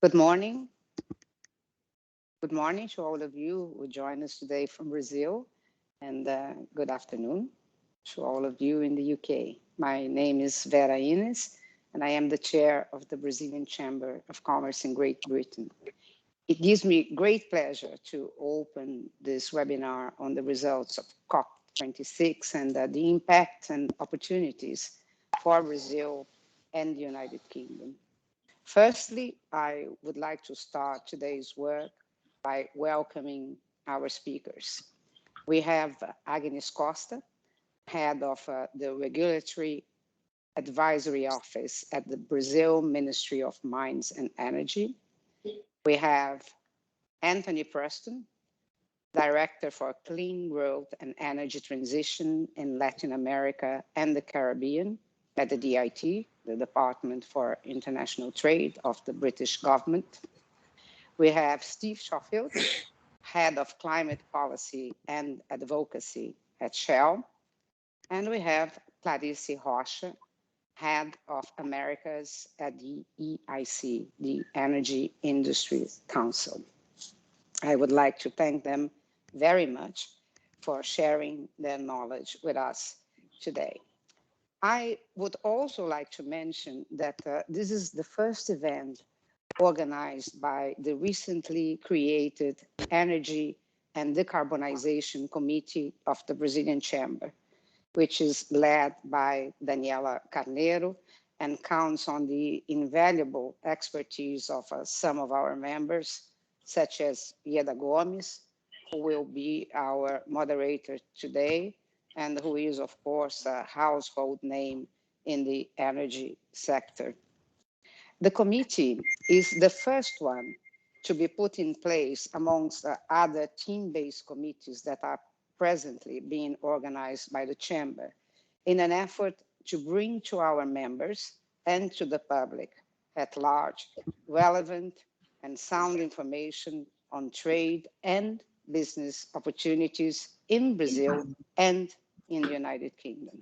Good morning. Good morning to all of you who join us today from Brazil, and good afternoon to all of you in the UK. My name is Vera Ines, and I am the chair of the Brazilian Chamber of Commerce in Great Britain. It gives me great pleasure to open this webinar on the results of COP26 and the impact and opportunities for Brazil and the United Kingdom. Firstly, I would like to start today's work by welcoming our speakers. We have Agnes Costa, head of the Regulatory Advisory Office at the Brazil Ministry of Mines and Energy. We have Anthony Preston, Director for Clean Growth and Energy Transition in Latin America and the Caribbean at the DIT, the Department for International Trade of the British government. We have Steve Schofield, Head of Climate Policy and Advocacy at Shell. And we have Clarice Rocha, Head of Americas at the EIC, the Energy Industry Council. I would like to thank them very much for sharing their knowledge with us today. I would also like to mention that this is the first event organized by the recently created Energy and Decarbonization Committee of the Brazilian Chamber, which is led by Daniela Carneiro and counts on the invaluable expertise of some of our members, such as Ieda Gomes, who will be our moderator today, and who is, of course, a household name in the energy sector. The committee is the first one to be put in place amongst other team-based committees that are presently being organized by the Chamber in an effort to bring to our members and to the public at large relevant and sound information on trade and business opportunities in Brazil and in the United Kingdom.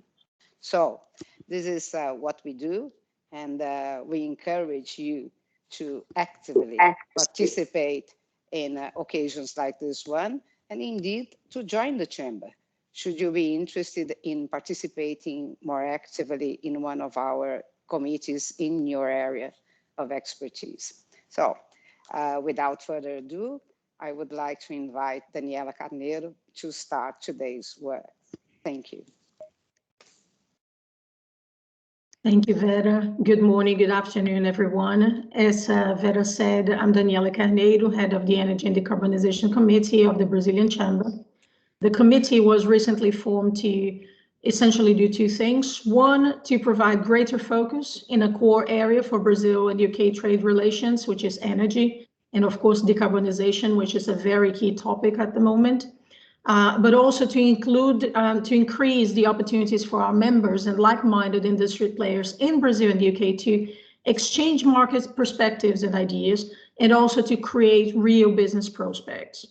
So this is what we do, and we encourage you to actively participate in occasions like this one, and indeed to join the Chamber, should you be interested in participating more actively in one of our committees in your area of expertise. So without further ado, I would like to invite Daniela Carneiro to start today's work. Thank you. Thank you, Vera. Good morning, good afternoon, everyone. As Vera said, I'm Daniela Carneiro, head of the Energy and Decarbonization Committee of the Brazilian Chamber. The committee was recently formed to essentially do two things. One, to provide greater focus in a core area for Brazil and UK trade relations, which is energy, and of course, decarbonization, which is a very key topic at the moment. But also to increase the opportunities for our members and like-minded industry players in Brazil and the UK to exchange market perspectives and ideas, and also to create real business prospects.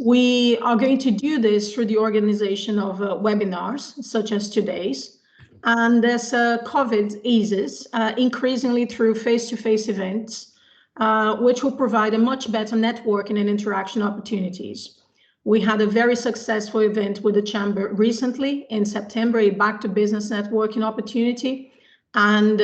We are going to do this through the organization of webinars, such as today's, and as COVID eases, increasingly through face-to-face events, which will provide a much better networking and interaction opportunities. We had a very successful event with the Chamber recently in September, a back to business networking opportunity. And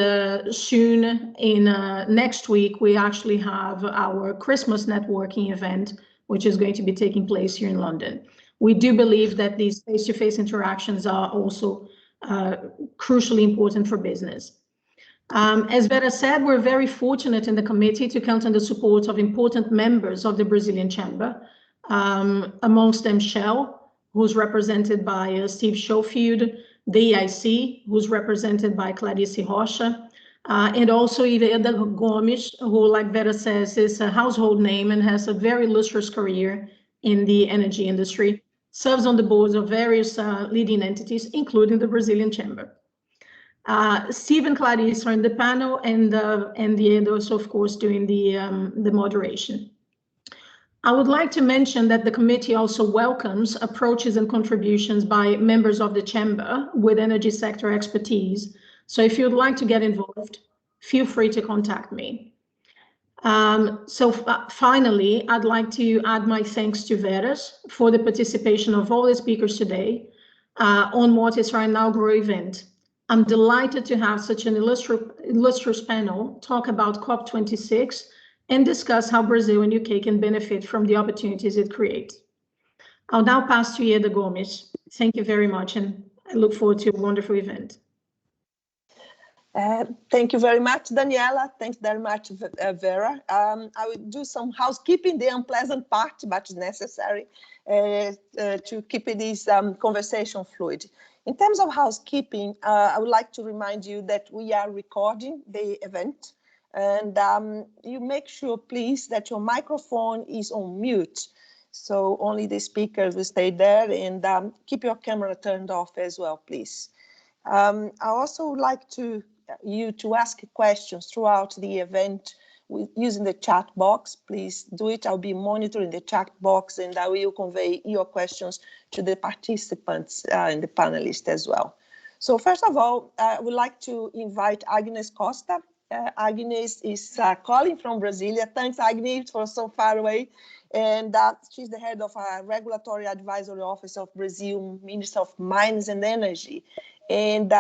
soon in next week, we actually have our Christmas networking event, which is going to be taking place here in London. We do believe that these face-to-face interactions are also crucially important for business. As Vera said, we're very fortunate in the committee to count on the support of important members of the Brazilian Chamber, amongst them Shell, who's represented by Steve Schofield, the EIC, who's represented by Clarice Rocha, and also Ieda Gomes, who, like Vera says, is a household name and has a very illustrious career in the energy industry, serves on the boards of various leading entities, including the Brazilian Chamber. Steve and Clarice are in the panel, and Ieda also, of course, doing the moderation. I would like to mention that the committee also welcomes approaches and contributions by members of the Chamber with energy sector expertise. So if you'd like to get involved, feel free to contact me. Finally, I'd like to add my thanks to Veras for the participation of all the speakers today on what is our inaugural event. I'm delighted to have such an illustrious panel talk about COP26 and discuss how Brazil and UK can benefit from the opportunities it creates. I'll now pass to Ieda Gomes. Thank you very much, and I look forward to a wonderful event. Thank you very much, Daniela. Thanks very much, Vera. I will do some housekeeping, the unpleasant part, but necessary to keep this conversation fluid. In terms of housekeeping, I would like to remind you that we are recording the event, and you make sure, please, that your microphone is on mute. So only the speakers will stay there, and keep your camera turned off as well, please. I also would like you to ask questions throughout the event using the chat box. Please do it. I'll be monitoring the chat box, and I will convey your questions to the participants and the panelists as well. So first of all, I would like to invite Agnes Costa. Agnes is calling from Brasilia. Thanks, Agnes, for so far away. And she's the head of a regulatory advisory office of Brazil, Minister of Mines and Energy. And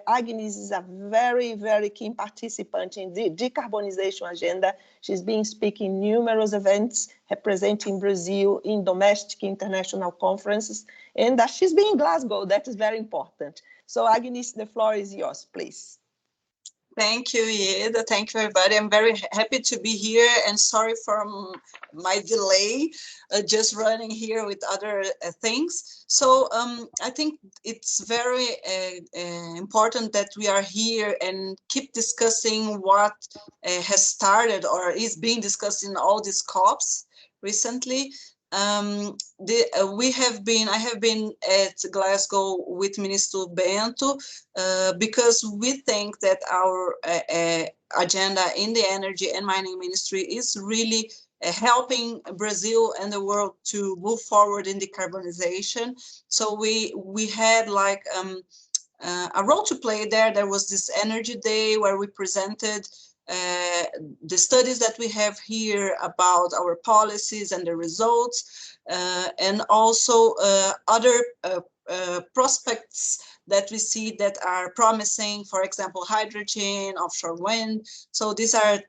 Agnes is a very, very keen participant in the decarbonization agenda. She's been speaking numerous events representing Brazil in domestic international conferences. And she's been in Glasgow. That is very important. So Agnes, the floor is yours, please. Thank you, Ieda. Thank you, everybody. I'm very happy to be here, and sorry for my delay, just running here with other things. So I think it's very important that we are here and keep discussing what has started or is being discussed in all these COPs recently. I have been at Glasgow with Minister Bento because we think that our agenda in the energy and mining ministry is really helping Brazil and the world to move forward in decarbonization. So we had like a role to play there. There was this energy day where we presented the studies that we have here about our policies and the results, and also other prospects that we see that are promising, for example, hydrogen, offshore wind. So these are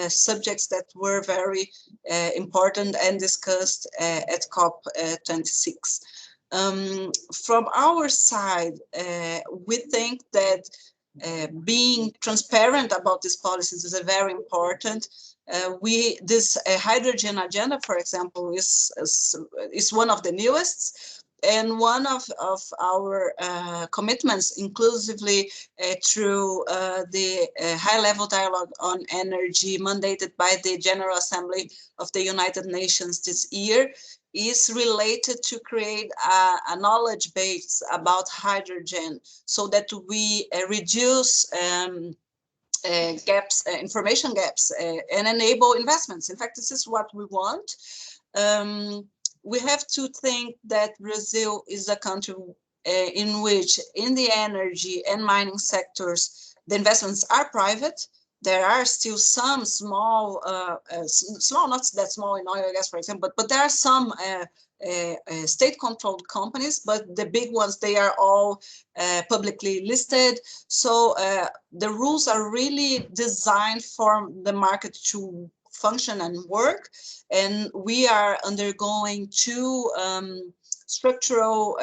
subjects that were very important and discussed at COP26. From our side, we think that being transparent about these policies is very important. This hydrogen agenda, for example, is one of the newest, and one of our commitments, inclusively through the high-level dialogue on energy mandated by the General Assembly of the United Nations this year, is related to create a knowledge base about hydrogen so that we reduce gaps, information gaps, and enable investments. In fact, this is what we want. We have to think that Brazil is a country in which in the energy and mining sectors, the investments are private. There are still some small, not that small in oil and gas, for example, but there are some state-controlled companies, but the big ones, they are all publicly listed. So the rules are really designed for the market to function and work. And we are undergoing two structural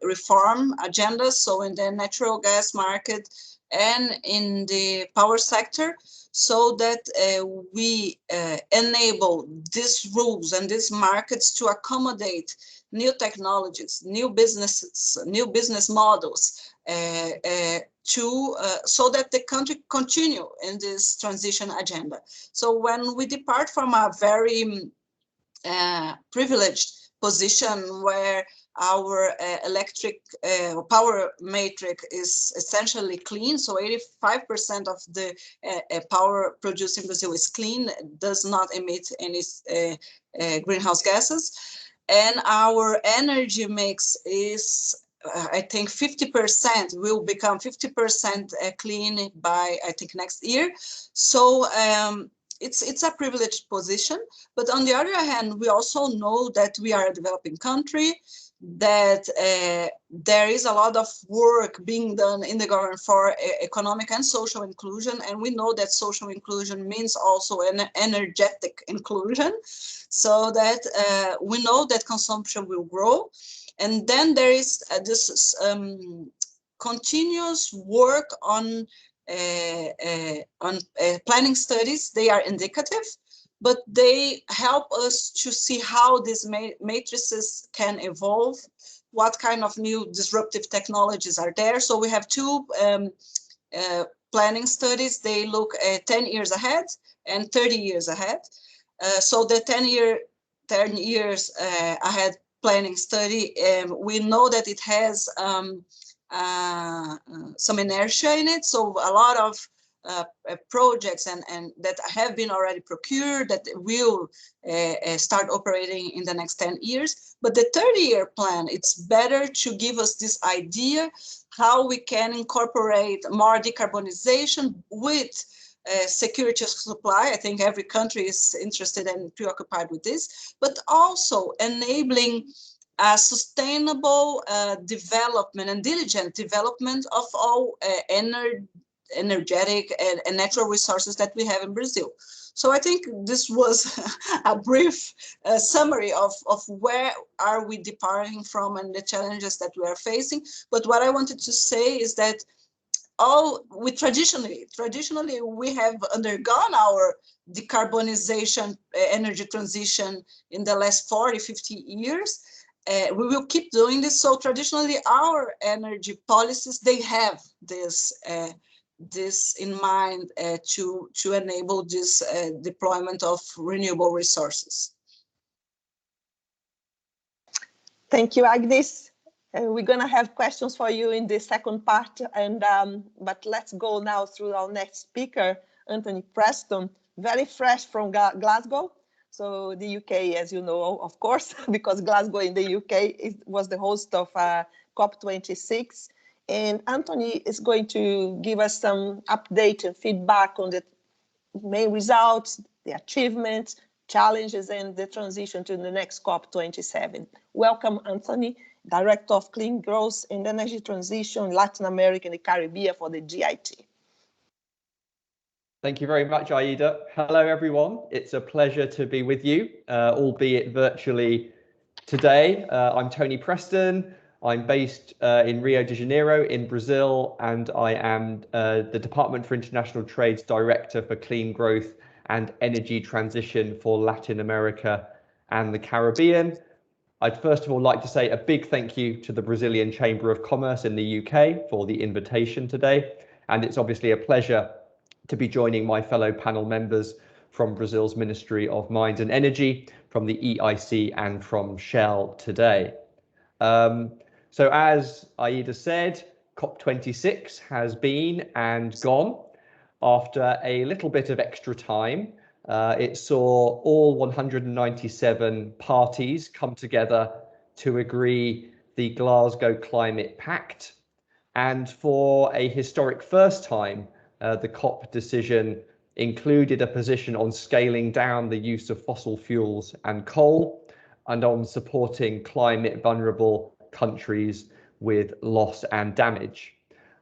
reform agendas, so in the natural gas market and in the power sector, so that we enable these rules and these markets to accommodate new technologies, new businesses, new business models, so that the country continue in this transition agenda. So when we depart from a very privileged position where our electric power matrix is essentially clean, so 85% of the power produced in Brazil is clean, does not emit any greenhouse gases, and our energy mix is I think 50%, will become 50% clean by, I think, next year. So it's a privileged position. But on the other hand, we also know that we are a developing country, that there is a lot of work being done in the government for economic and social inclusion. And we know that social inclusion means also an energetic inclusion, so that we know that consumption will grow. And then there is this continuous work on planning studies. They are indicative, but they help us to see how these matrices can evolve, what kind of new disruptive technologies are there. So we have two planning studies. They look at 10 years ahead and 30 years ahead. So the 10 years ahead planning study, we know that it has some inertia in it. So a lot of projects and that have been already procured that will start operating in the next 10 years. But the 30-year plan, it's better to give us this idea how we can incorporate more decarbonization with security of supply. I think every country is interested and preoccupied with this, but also enabling sustainable development and diligent development of all energetic and natural resources that we have in Brazil. So I think this was a brief summary of where are we departing from and the challenges that we are facing. But what I wanted to say is that traditionally we have undergone our decarbonization, energy transition in the last 40, 50 years. We will keep doing this. So traditionally, our energy policies, they have this in mind to enable this deployment of renewable resources. Thank you, Agnes. We're going to have questions for you in the second part, but let's go now through our next speaker, Anthony Preston, very fresh from Glasgow. So the UK, as you know, of course, because Glasgow in the UK was the host of COP26. And Anthony is going to give us some update and feedback on the main results, the achievements, challenges, and the transition to the next COP27. Welcome, Anthony, Director of Clean Growth and Energy Transition, Latin America and the Caribbean for the GIT. Thank you very much, Aida. Hello, everyone. It's a pleasure to be with you, albeit virtually today. I'm Tony Preston. I'm based in Rio de Janeiro in Brazil, and I am the Department for International Trade's Director for Clean Growth and Energy Transition for Latin America and the Caribbean. I'd first of all like to say a big thank you to the Brazilian Chamber of Commerce in the UK for the invitation today. And it's obviously a pleasure to be joining my fellow panel members from Brazil's Ministry of Mines and Energy, from the EIC and from Shell today. So as Aida said, COP26 has been and gone. After a little bit of extra time, it saw all 197 parties come together to agree the Glasgow Climate Pact. And for a historic first time, the COP decision included a position on scaling down the use of fossil fuels and coal, and on supporting climate vulnerable countries with loss and damage.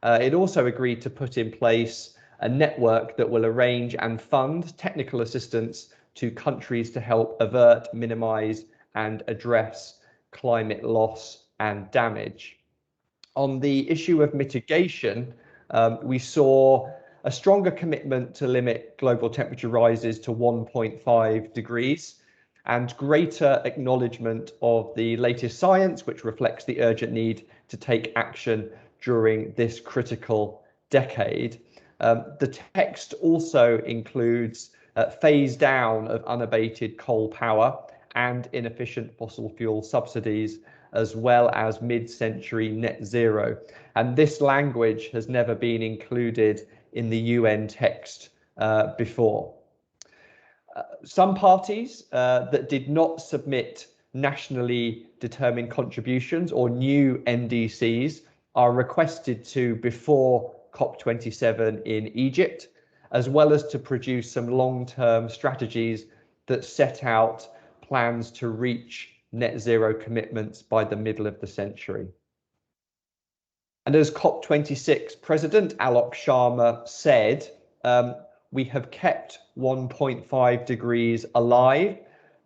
It also agreed to put in place a network that will arrange and fund technical assistance to countries to help avert, minimize, and address climate loss and damage. On the issue of mitigation, we saw a stronger commitment to limit global temperature rises to 1.5 degrees and greater acknowledgement of the latest science, which reflects the urgent need to take action during this critical decade. The text also includes phase down of unabated coal power and inefficient fossil fuel subsidies, as well as mid-century net zero. And this language has never been included in the UN text before. Some parties that did not submit nationally determined contributions or new NDCs are requested to before COP27 in Egypt, as well as to produce some long-term strategies that set out plans to reach net zero commitments by the middle of the century. And as COP26 President Alok Sharma said, we have kept 1.5 degrees alive,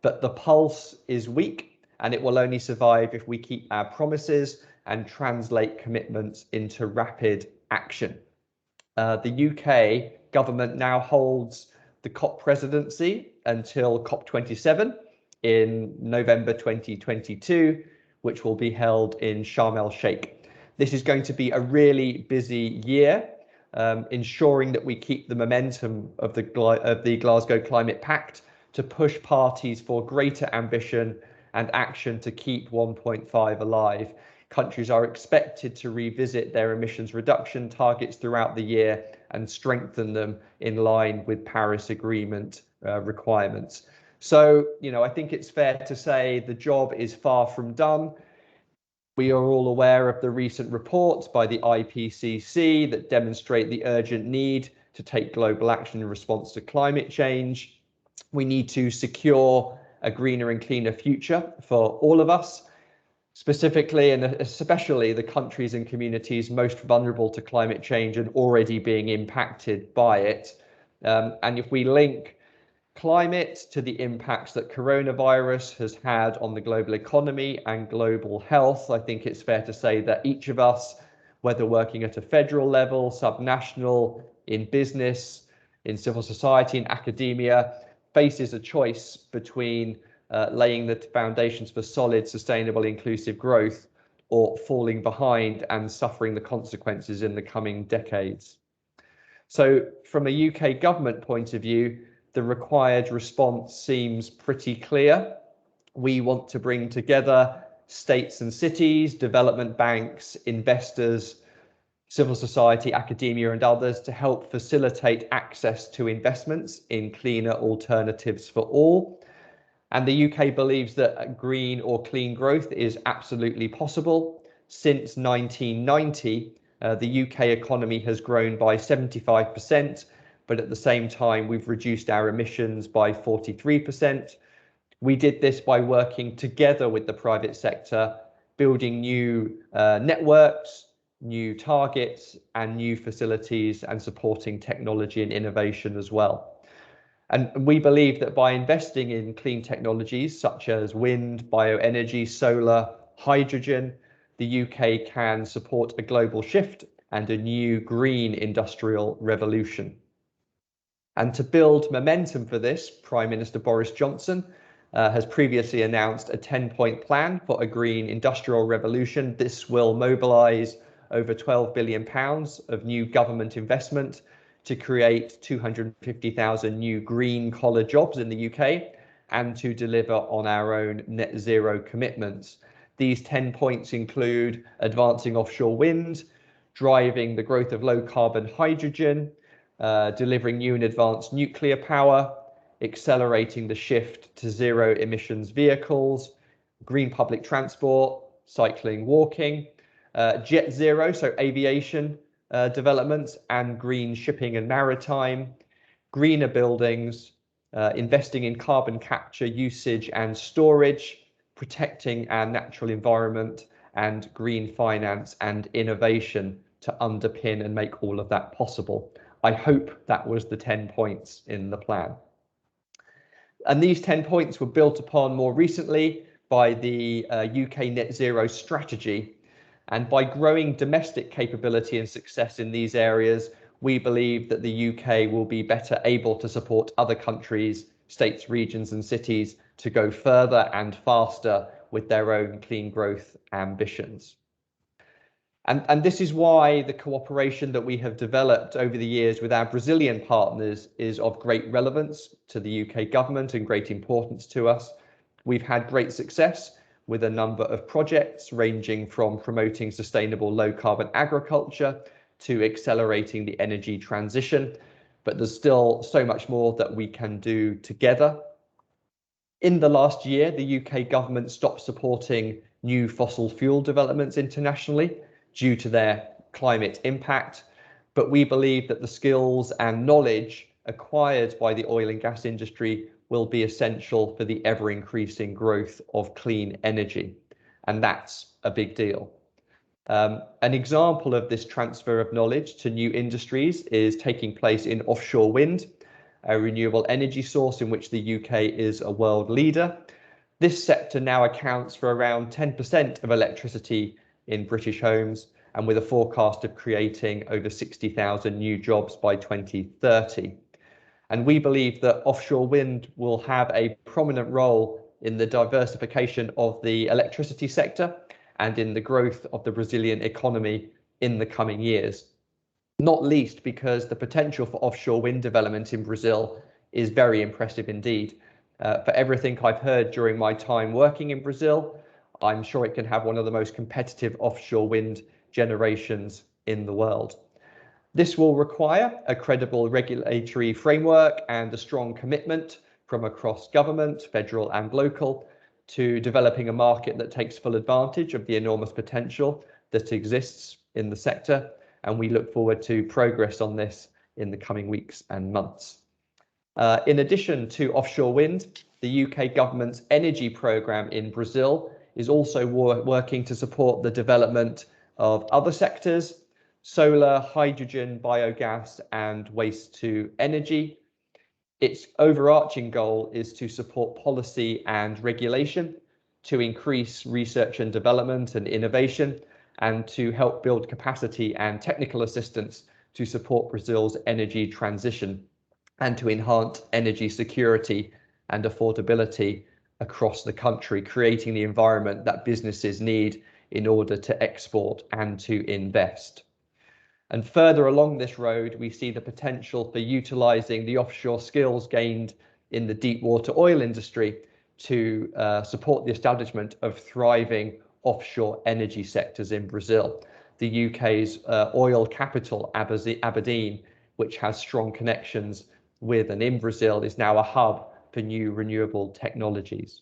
but the pulse is weak and it will only survive if we keep our promises and translate commitments into rapid action. The UK government now holds the COP presidency until COP27 in November 2022, which will be held in Sharm el-Sheikh. This is going to be a really busy year, ensuring that we keep the momentum of the Glasgow Climate Pact to push parties for greater ambition and action to keep 1.5 alive. Countries are expected to revisit their emissions reduction targets throughout the year and strengthen them in line with Paris Agreement requirements. So, I think it's fair to say the job is far from done. We are all aware of the recent reports by the IPCC that demonstrate the urgent need to take global action in response to climate change. We need to secure a greener and cleaner future for all of us, specifically and especially the countries and communities most vulnerable to climate change and already being impacted by it. And if we link climate to the impacts that coronavirus has had on the global economy and global health, I think it's fair to say that each of us, whether working at a federal level, subnational, in business, in civil society, in academia, faces a choice between laying the foundations for solid, sustainable, inclusive growth or falling behind and suffering the consequences in the coming decades. So from a UK government point of view, the required response seems pretty clear. We want to bring together states and cities, development banks, investors, civil society, academia, and others to help facilitate access to investments in cleaner alternatives for all. And the UK believes that green or clean growth is absolutely possible. Since 1990, the UK economy has grown by 75%, but at the same time, we've reduced our emissions by 43%. We did this by working together with the private sector, building new networks, new targets, and new facilities, and supporting technology and innovation as well. And we believe that by investing in clean technologies such as wind, bioenergy, solar, hydrogen, the UK can support a global shift and a new green industrial revolution. And to build momentum for this, Prime Minister Boris Johnson has previously announced a 10-point plan for a green industrial revolution. This will mobilise over £12 billion of new government investment to create 250,000 new green-collar jobs in the UK and to deliver on our own net zero commitments. These 10 points include advancing offshore wind, driving the growth of low-carbon hydrogen, delivering new and advanced nuclear power, accelerating the shift to zero emissions vehicles, green public transport, cycling, walking, jet zero, so aviation developments, and green shipping and maritime, greener buildings, investing in carbon capture, usage and storage, protecting our natural environment, and green finance and innovation to underpin and make all of that possible. I hope that was the 10 points in the plan. And these 10 points were built upon more recently by the UK Net Zero strategy. And by growing domestic capability and success in these areas, we believe that the UK will be better able to support other countries, states, regions, and cities to go further and faster with their own clean growth ambitions. And this is why the cooperation that we have developed over the years with our Brazilian partners is of great relevance to the UK government and great importance to us. We've had great success with a number of projects ranging from promoting sustainable low carbon agriculture to accelerating the energy transition, but there's still so much more that we can do together. In the last year, the UK government stopped supporting new fossil fuel developments internationally due to their climate impact. but we believe that the skills and knowledge acquired by the oil and gas industry will be essential for the ever-increasing growth of clean energy, and that's a big deal. An example of this transfer of knowledge to new industries is taking place in offshore wind, a renewable energy source in which the UK is a world leader. This sector now accounts for around 10% of electricity in British homes, and with a forecast of creating over 60,000 new jobs by 2030. And we believe that offshore wind will have a prominent role in the diversification of the electricity sector and in the growth of the Brazilian economy in the coming years. Not least because the potential for offshore wind development in Brazil is very impressive indeed. For everything I've heard during my time working in Brazil, I'm sure it can have one of the most competitive offshore wind generations in the world. This will require a credible regulatory framework and a strong commitment from across government, federal and local, to developing a market that takes full advantage of the enormous potential that exists in the sector. And we look forward to progress on this in the coming weeks and months. In addition to offshore wind, the UK government's energy programme in Brazil is also working to support the development of other sectors: solar, hydrogen, biogas, and waste to energy. Its overarching goal is to support policy and regulation, to increase research and development and innovation, and to help build capacity and technical assistance to support Brazil's energy transition and to enhance energy security and affordability across the country, creating the environment that businesses need in order to export and to invest. And further along this road, we see the potential for utilising the offshore skills gained in the deep water oil industry to support the establishment of thriving offshore energy sectors in Brazil. The UK's oil capital, Aberdeen, which has strong connections with and in Brazil, is now a hub for new renewable technologies.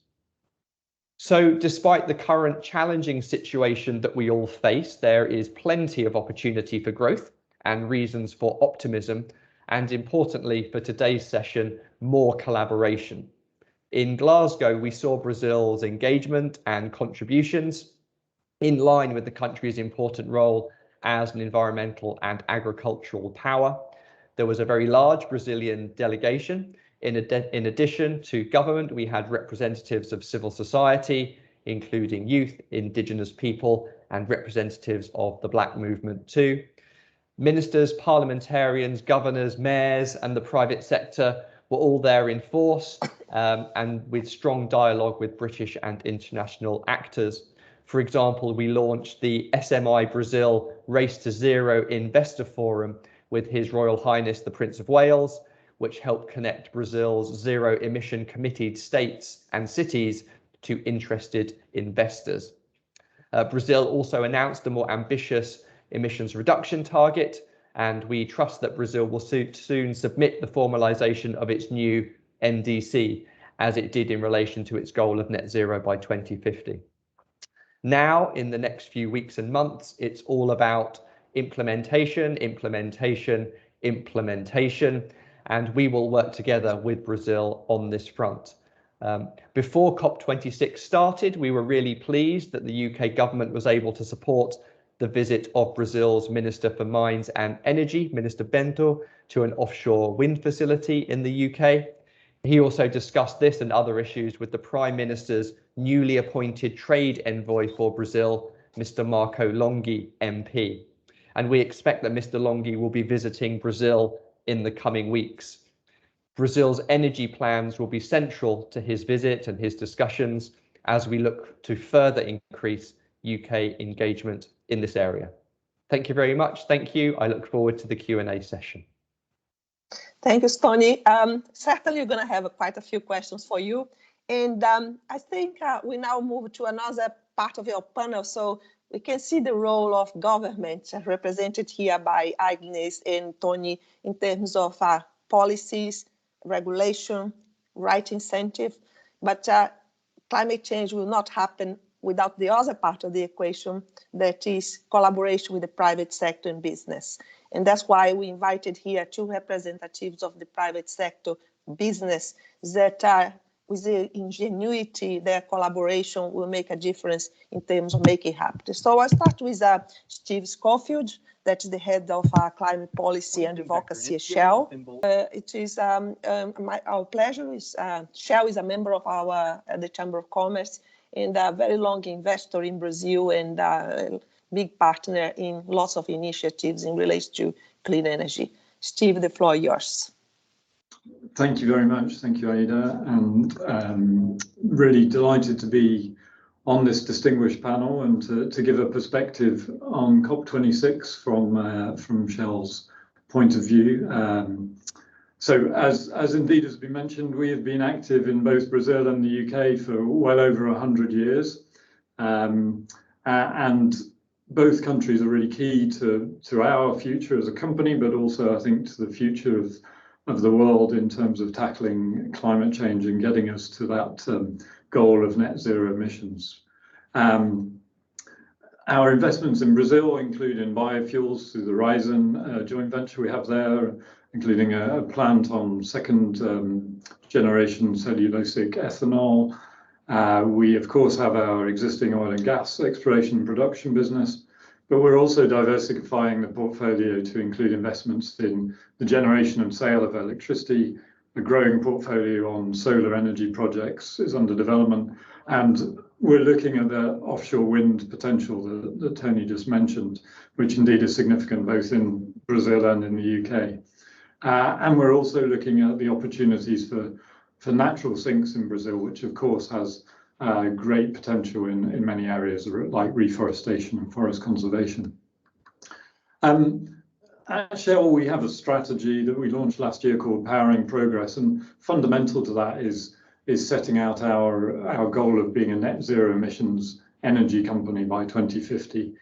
So despite the current challenging situation that we all face, there is plenty of opportunity for growth and reasons for optimism, and importantly for today's session, more collaboration. In Glasgow, we saw Brazil's engagement and contributions in line with the country's important role as an environmental and agricultural power. There was a very large Brazilian delegation. In addition to government, we had representatives of civil society, including youth, indigenous people, and representatives of the Black movement too. Ministers, parliamentarians, governors, mayors, and the private sector were all there in force and with strong dialogue with British and international actors. For example, we launched the SMI Brazil Race to Zero Investor Forum with His Royal Highness the Prince of Wales, which helped connect Brazil's zero emission committed states and cities to interested investors. Brazil also announced a more ambitious emissions reduction target, and we trust that Brazil will soon submit the formalization of its new NDC, as it did in relation to its goal of net zero by 2050. Now, in the next few weeks and months, it's all about implementation, implementation, implementation, and we will work together with Brazil on this front. Before COP26 started, we were really pleased that the UK government was able to support the visit of Brazil's Minister for Mines and Energy, Minister Bento, to an offshore wind facility in the UK. He also discussed this and other issues with the Prime Minister's newly appointed trade envoy for Brazil, Mr. Marco Longhi, MP. And we expect that Mr. Longhi will be visiting Brazil in the coming weeks. Brazil's energy plans will be central to his visit and his discussions as we look to further increase UK engagement in this area. Thank you very much. Thank you. I look forward to the Q&A session. Thank you, Tony. Certainly, we're going to have quite a few questions for you. And I think we now move to another part of your panel. So we can see the role of government represented here by Agnes and Tony in terms of policies, regulation, right incentive. But climate change will not happen without the other part of the equation, that is collaboration with the private sector and business. And that's why we invited here two representatives of the private sector business that with the ingenuity, their collaboration will make a difference in terms of making it happen. So I'll start with Steve Schofield, that's the head of climate policy and advocacy at Shell. It is our pleasure. Shell is a member of the Chamber of Commerce and a very long investor in Brazil and a big partner in lots of initiatives in relation to clean energy. Steve, the floor is yours. Thank you very much. Thank you, Ada, and really delighted to be on this distinguished panel and to give a perspective on COP26 from Shell's point of view. So as indeed has been mentioned, we have been active in both Brazil and the UK for well over 100 years. And both countries are really key to our future as a company, but also I think to the future of the world in terms of tackling climate change and getting us to that goal of net zero emissions. Our investments in Brazil include in biofuels through the Horizon joint venture we have there, including a plant on second generation cellulosic ethanol. We of course have our existing oil and gas exploration and production business, but we're also diversifying the portfolio to include investments in the generation and sale of electricity. A growing portfolio on solar energy projects is under development, and we're looking at the offshore wind potential that Tony just mentioned, which indeed is significant both in Brazil and in the UK. And we're also looking at the opportunities for natural sinks in Brazil, which of course has great potential in many areas like reforestation and forest conservation. At Shell, we have a strategy that we launched last year called Powering Progress, and fundamental to that is setting out our goal of being a net zero emissions energy company by 2050.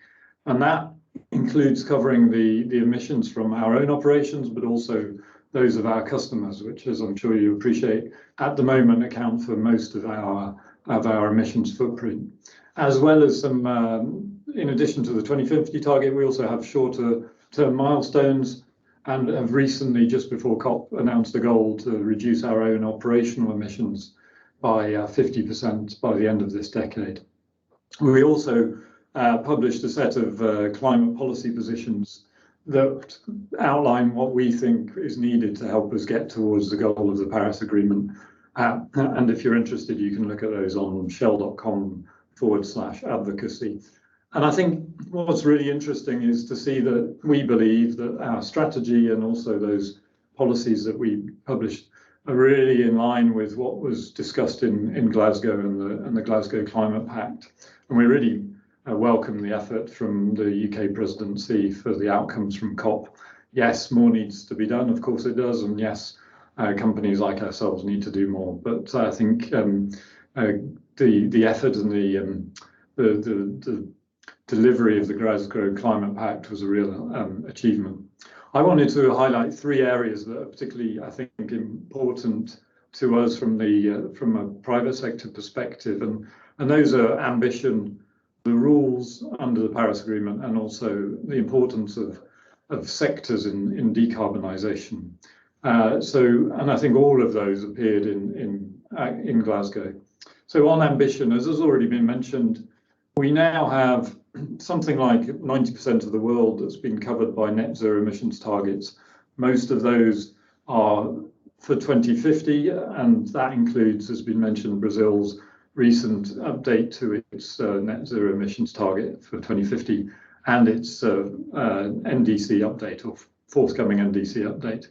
And that includes covering the emissions from our own operations, but also those of our customers, which, as I'm sure you appreciate, at the moment account for most of our emissions footprint. As well as some, in addition to the 2050 target, we also have shorter term milestones and have recently, just before COP, announced a goal to reduce our own operational emissions by 50% by the end of this decade. We also published a set of climate policy positions that outline what we think is needed to help us get towards the goal of the Paris Agreement. And if you're interested, you can look at those on shell.com/advocacy. And I think what's really interesting is to see that we believe that our strategy and also those policies that we published are really in line with what was discussed in Glasgow and the Glasgow Climate Pact. And we really welcome the effort from the UK presidency for the outcomes from COP. Yes, more needs to be done, of course it does, and yes, companies like ourselves need to do more. But I think the effort and the delivery of the Glasgow Climate Pact was a real achievement. I wanted to highlight three areas that are particularly, I think, important to us from a private sector perspective, and those are ambition, the rules under the Paris Agreement, and also the importance of sectors in decarbonisation. And I think all of those appeared in Glasgow. So on ambition, as has already been mentioned, we now have something like 90% of the world that's been covered by net zero emissions targets. Most of those are for 2050, and that includes, as has been mentioned, Brazil's recent update to its net zero emissions target for 2050 and its NDC update, or forthcoming NDC update,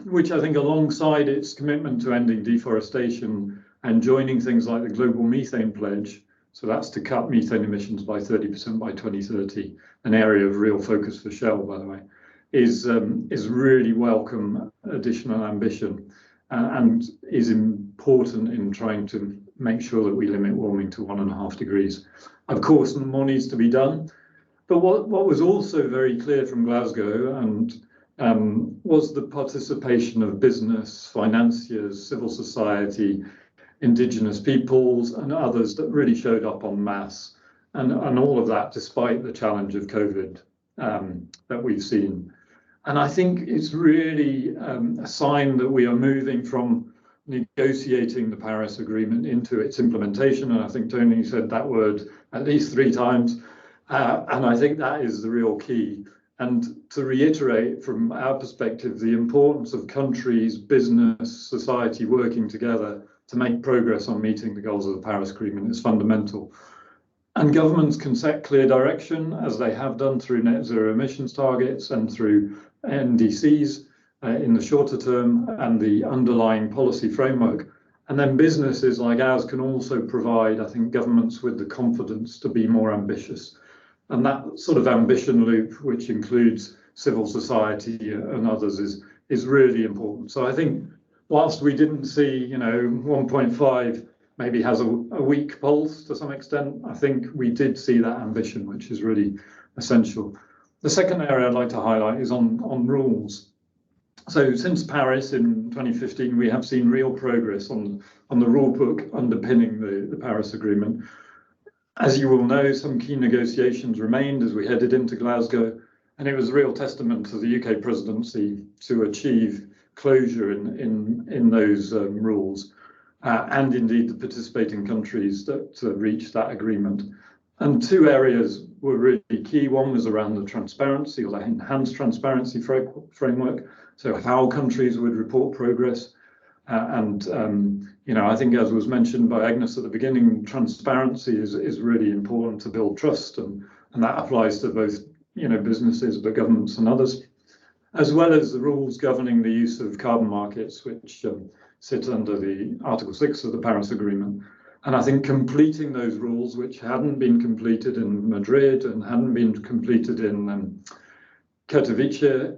which I think alongside its commitment to ending deforestation and joining things like the Global Methane Pledge, so that's to cut methane emissions by 30% by 2030, an area of real focus for Shell, by the way, is really welcome additional ambition and is important in trying to make sure that we limit warming to 1.5 degrees. Of course, more needs to be done, but what was also very clear from Glasgow was the participation of business, financiers, civil society, indigenous peoples and others that really showed up en masse, and all of that despite the challenge of COVID. that we've seen. And I think it's really a sign that we are moving from negotiating the Paris Agreement into its implementation. And I think Tony said that word at least 3 times. And I think that is the real key. And to reiterate from our perspective, the importance of countries, business, society working together to make progress on meeting the goals of the Paris Agreement is fundamental. And governments can set clear direction, as they have done through net zero emissions targets and through NDCs in the shorter term and the underlying policy framework. And then businesses like ours can also provide, I think, governments with the confidence to be more ambitious. And that sort of ambition loop, which includes civil society and others, is really important. So I think whilst we didn't see, 1.5 maybe has a weak pulse to some extent, I think we did see that ambition, which is really essential. The second area I'd like to highlight is on rules. So since Paris in 2015, we have seen real progress on the rule book underpinning the Paris Agreement. As you will know, some key negotiations remained as we headed into Glasgow, and it was a real testament to the UK presidency to achieve closure in those rules, and indeed the participating countries that reached that agreement. And 2 areas were really key. One was around the transparency, or the enhanced transparency framework, so how countries would report progress. I think, as was mentioned by Agnes at the beginning, transparency is really important to build trust, and that applies to both businesses, but governments and others, as well as the rules governing the use of carbon markets, which sit under the Article 6 of the Paris Agreement. And I think completing those rules, which hadn't been completed in Madrid and hadn't been completed in Katowice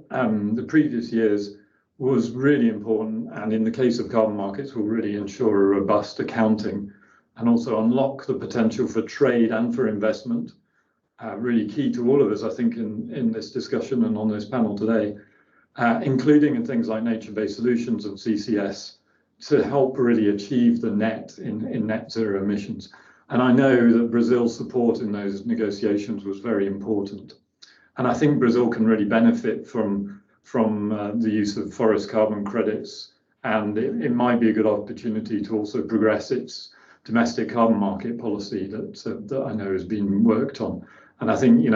the previous years, was really important, and in the case of carbon markets will really ensure a robust accounting and also unlock the potential for trade and for investment, really key to all of us, I think, in this discussion and on this panel today, including in things like nature-based solutions and CCS, to help really achieve the net in net zero emissions. And I know that Brazil's support in those negotiations was very important. And I think Brazil can really benefit from the use of forest carbon credits, and it might be a good opportunity to also progress its domestic carbon market policy that I know has been worked on. And I think,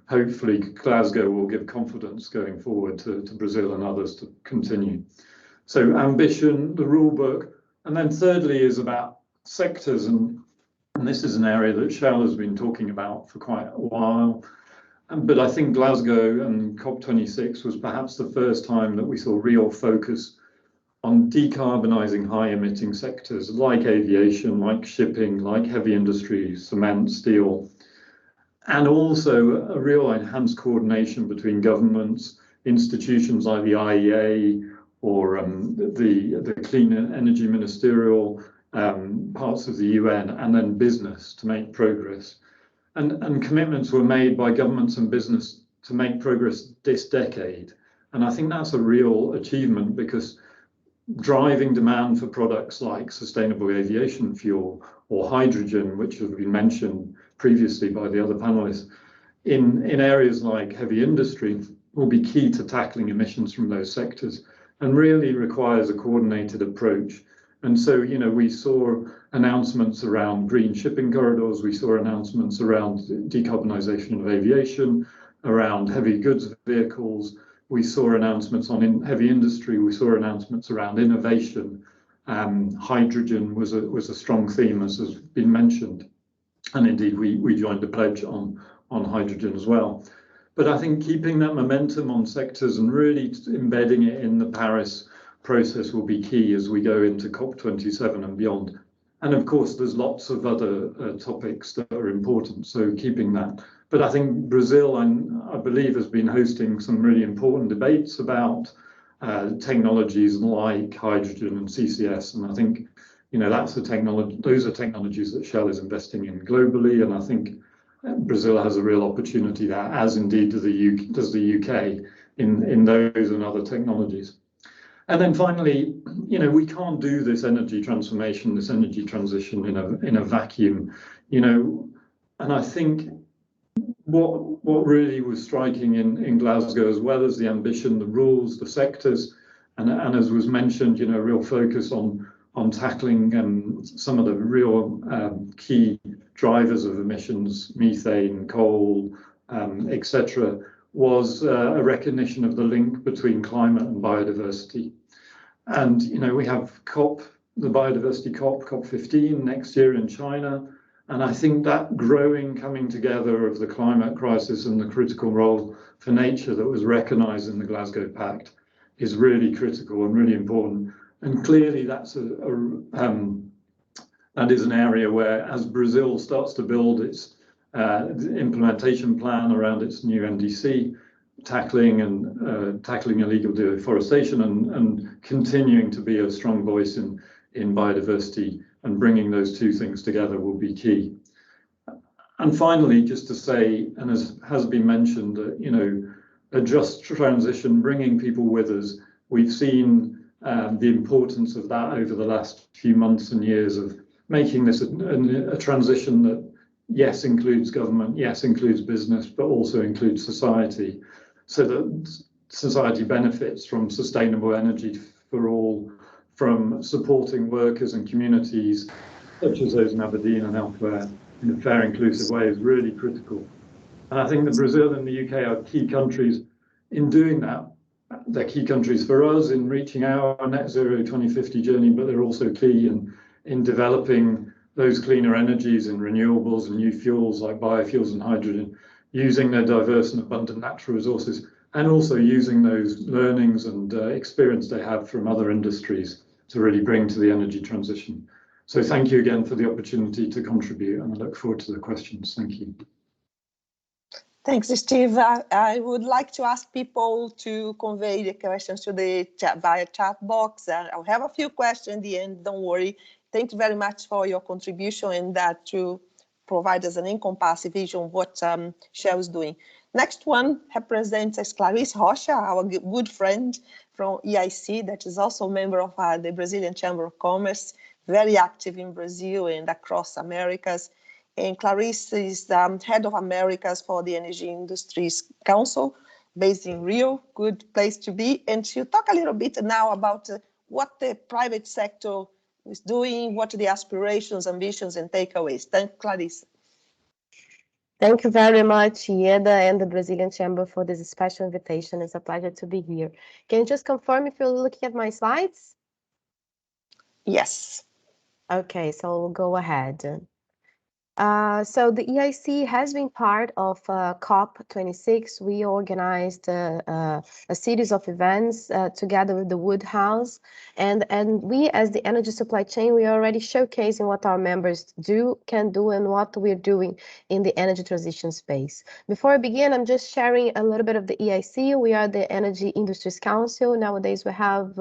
hopefully Glasgow will give confidence going forward to Brazil and others to continue. So ambition, the rule book, and then thirdly is about sectors, and this is an area that Shell has been talking about for quite a while. But I think Glasgow and COP26 was perhaps the first time that we saw real focus on decarbonising high-emitting sectors like aviation, like shipping, like heavy industry, cement, steel, and also a real enhanced coordination between governments, institutions like the IEA or the Clean Energy Ministerial, parts of the UN, and then business to make progress. And commitments were made by governments and business to make progress this decade. And I think that's a real achievement, because driving demand for products like sustainable aviation fuel or hydrogen, which have been mentioned previously by the other panelists, in areas like heavy industry will be key to tackling emissions from those sectors, and really requires a coordinated approach. And so, we saw announcements around green shipping corridors, we saw announcements around decarbonisation of aviation, around heavy goods vehicles, we saw announcements on heavy industry, we saw announcements around innovation. Hydrogen was a strong theme, as has been mentioned. And indeed, we joined the pledge on hydrogen as well. But I think keeping that momentum on sectors and really embedding it in the Paris process will be key as we go into COP27 and beyond. And of course, there's lots of other topics that are important, so keeping that. But I think Brazil, I believe, has been hosting some really important debates about technologies like hydrogen and CCS. And I think, that's those are technologies that Shell is investing in globally. And I think Brazil has a real opportunity there, as indeed does the UK in those and other technologies. And then finally, we can't do this energy transformation, this energy transition in a vacuum, and I think what really was striking in Glasgow, as well as the ambition, the rules, the sectors, and as was mentioned, you know, real focus on tackling some of the real key drivers of emissions, methane, coal, etc., was a recognition of the link between climate and biodiversity. And you know, we have the biodiversity COP15 next year in China. And I think that growing coming together of the climate crisis and the critical role for nature that was recognised in the Glasgow Pact is really critical and really important. And clearly that's that is an area where, as Brazil starts to build its implementation plan around its new NDC, tackling illegal deforestation and continuing to be a strong voice in biodiversity, and bringing those two things together will be key. And finally, just to say, and as has been mentioned, you know, a just transition, bringing people with us. We've seen the importance of that over the last few months and years of making this a transition that, yes, includes government, yes, includes business, but also includes society, so that society benefits from sustainable energy for all, from supporting workers and communities, such as those in Aberdeen and elsewhere, in a fair, inclusive way, is really critical. And I think that Brazil and the UK are key countries in doing that. They're key countries for us in reaching our net zero 2050 journey, but they're also key in developing those cleaner energies and renewables and new fuels like biofuels and hydrogen, using their diverse and abundant natural resources, and also using those learnings and experience they have from other industries to really bring to the energy transition. So thank you again for the opportunity to contribute, and I look forward to the questions. Thank you. Thanks, Steve. I would like to ask people to convey the questions to the chat via chat box. I'll have a few questions in the end, don't worry. Thank you very much for your contribution and that to provide us an encompassing vision of what Shell is doing. Next one represents Clarice Rocha, our good friend from EIC, that is also a member of the Brazilian Chamber of Commerce, very active in Brazil and across Americas. And Clarice is head of Americas for the Energy Industries Council, based in Rio, good place to be. And she'll talk a little bit now about what the private sector is doing, what are the aspirations, ambitions, and takeaways. Thank Clarice. Thank you very much, Ieda and the Brazilian Chamber, for this special invitation. It's a pleasure to be here. Can you just confirm if you're looking at my slides? Yes. Okay, so we'll go ahead. So the EIC has been part of COP26. We organized a series of events together with the Wood House, and we, as the energy supply chain, we are already showcasing what our members can do and what we're doing in the energy transition space. Before I begin, I'm just sharing a little bit of the EIC. We are the Energy Industries Council. Nowadays, we have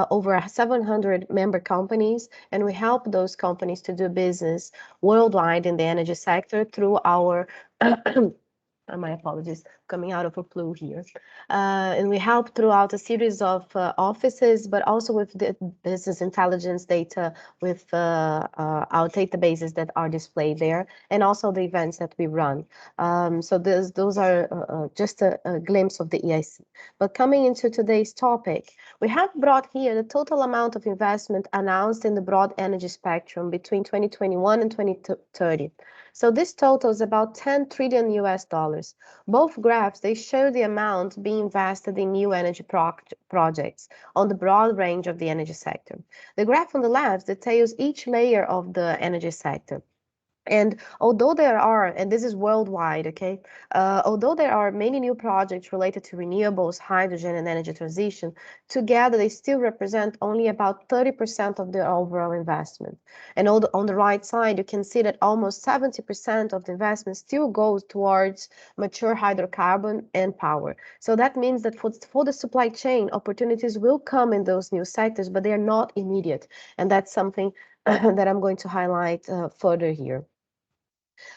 over 700 member companies, and we help those companies to do business worldwide in the energy sector through our my apologies, coming out of a flu here. And we help throughout a series of offices, but also with the business intelligence data, with our databases that are displayed there, and also the events that we run. So those are just a glimpse of the EIC. But coming into today's topic, we have brought here the total amount of investment announced in the broad energy spectrum between 2021 and 2030. So this totals about $10 trillion US. Both graphs, they show the amount being invested in new energy projects on the broad range of the energy sector. The graph on the left details each layer of the energy sector. And although there are, and this is worldwide, okay, although there are many new projects related to renewables, hydrogen, and energy transition, together they still represent only about 30% of the overall investment. And on the right side, you can see that almost 70% of the investment still goes towards mature hydrocarbon and power. So that means that for the supply chain, opportunities will come in those new sectors, but they are not immediate. And that's something that I'm going to highlight further here.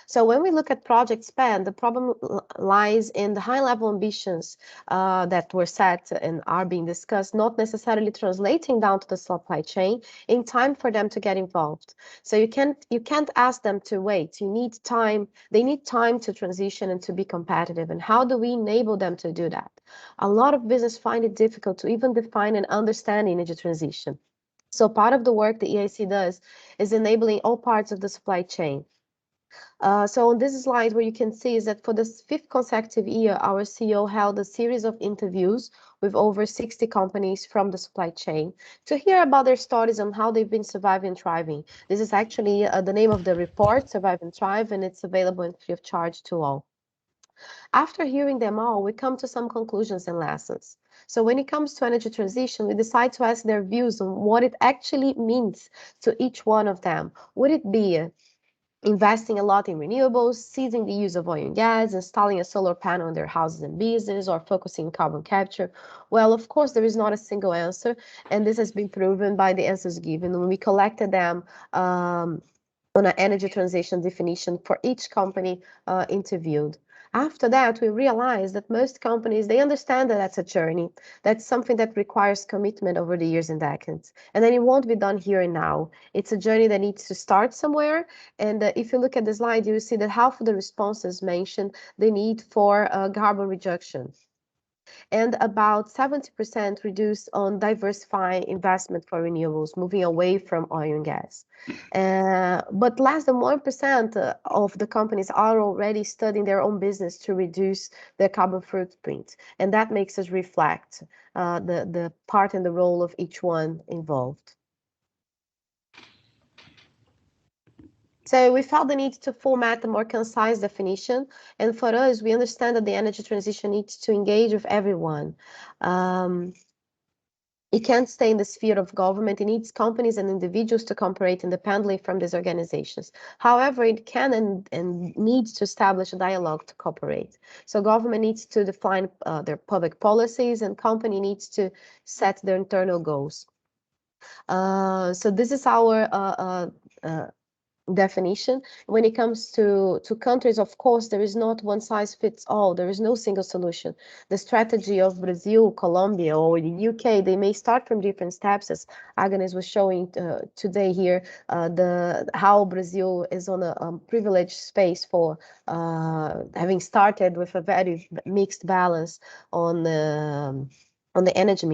So when we look at project spend, the problem lies in the high-level ambitions that were set and are being discussed, not necessarily translating down to the supply chain in time for them to get involved. So you can't ask them to wait. You need time. They need time to transition and to be competitive. And how do we enable them to do that? A lot of business find it difficult to even define and understand energy transition. So part of the work the EIC does is enabling all parts of the supply chain. So on this slide, what you can see is that for the 5th consecutive year, our CEO held a series of interviews with over 60 companies from the supply chain to hear about their stories on how they've been surviving and thriving. This is actually the name of the report, Survive and Thrive, and it's available and free of charge to all. After hearing them all, we come to some conclusions and lessons. So when it comes to energy transition, we decide to ask their views on what it actually means to each one of them. Would it be investing a lot in renewables, ceasing the use of oil and gas, installing a solar panel in their houses and business, or focusing on carbon capture? Well, of course, there is not a single answer, and this has been proven by the answers given when we collected them on an energy transition definition for each company interviewed. After that, we realized that most companies, they understand that that's a journey. That's something that requires commitment over the years and decades. And then it won't be done here and now. It's a journey that needs to start somewhere. And if you look at the slide, you see that half of the responses mention the need for carbon reduction, and about 70% reduced on diversifying investment for renewables, moving away from oil and gas. But less than 1% of the companies are already studying their own business to reduce their carbon footprint. And that makes us reflect the part and the role of each one involved. So we felt the need to format a more concise definition. And for us, we understand that the energy transition needs to engage with everyone. It can't stay in the sphere of government. It needs companies and individuals to cooperate independently from these organizations. However, it can and needs to establish a dialogue to cooperate. So government needs to define their public policies, and company needs to set their internal goals. So this is our definition. When it comes to countries, of course, there is not one size fits all. There is no single solution. The strategy of Brazil, Colombia, or the UK, they may start from different steps, as Agnes was showing today here, how Brazil is on a privileged space for having started with a very mixed balance on the energy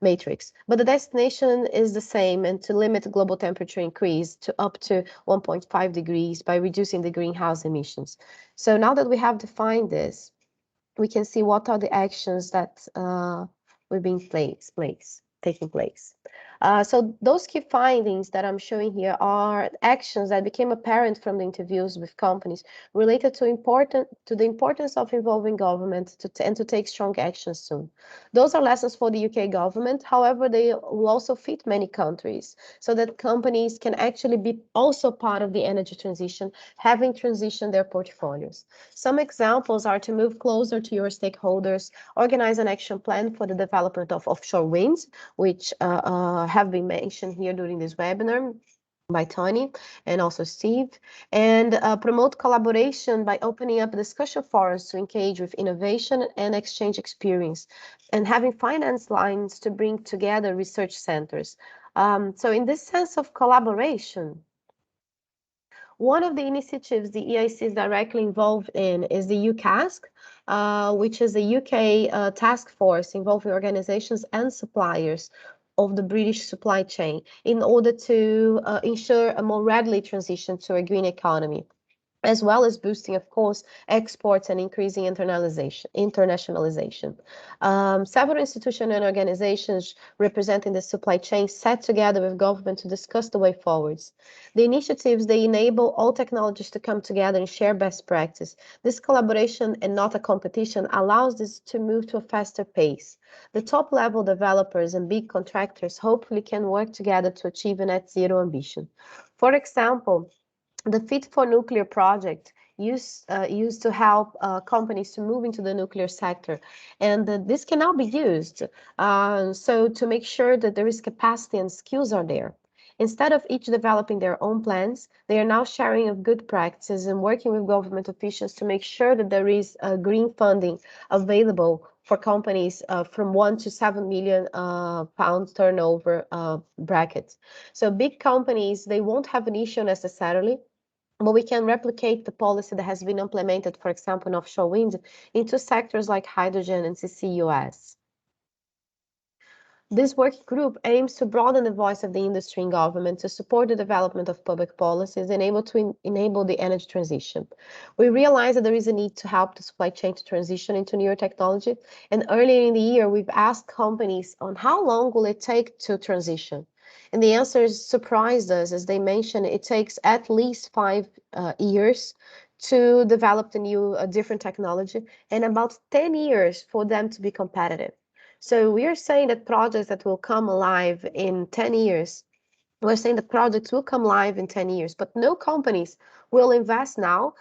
matrix. But the destination is the same, and to limit global temperature increase to up to 1.5 degrees by reducing the greenhouse emissions. So now that we have defined this, we can see what are the actions that will be taking place. So those key findings that I'm showing here are actions that became apparent from the interviews with companies related to the importance of involving government and to take strong action soon. Those are lessons for the UK government. However, they will also fit many countries so that companies can actually be also part of the energy transition, having transitioned their portfolios. Some examples are to move closer to your stakeholders, organize an action plan for the development of offshore winds, which have been mentioned here during this webinar by Tony and also Steve, and promote collaboration by opening up discussion forums to engage with innovation and exchange experience, and having finance lines to bring together research centers. So in this sense of collaboration, one of the initiatives the EIC is directly involved in is the UCASC, which is a UK task force involving organizations and suppliers of the British supply chain in order to ensure a more readily transition to a green economy, as well as boosting, of course, exports and increasing internationalization. Several institutions and organizations representing the supply chain sat together with government to discuss the way forwards. The initiatives, they enable all technologies to come together and share best practice. This collaboration and not a competition allows this to move to a faster pace. The top-level developers and big contractors hopefully can work together to achieve a net zero ambition. For example, the Fit for Nuclear project used to help companies to move into the nuclear sector, and this can now be used so to make sure that there is capacity and skills are there. Instead of each developing their own plans, they are now sharing of good practices and working with government officials to make sure that there is green funding available for companies from 1 to 7 million pound turnover brackets. So big companies, they won't have an issue necessarily, but we can replicate the policy that has been implemented, for example, in offshore wind, into sectors like hydrogen and CCUS. This working group aims to broaden the voice of the industry and government to support the development of public policies and able to enable the energy transition. We realize that there is a need to help the supply chain to transition into newer technology, and earlier in the year, we've asked companies on how long will it take to transition. And the answers surprised us, as they mentioned it takes at least 5 years to develop the new different technology and about 10 years for them to be competitive. So we are saying that projects that will come alive in 10 years, we're saying that projects will come live in 10 years, but no companies will invest now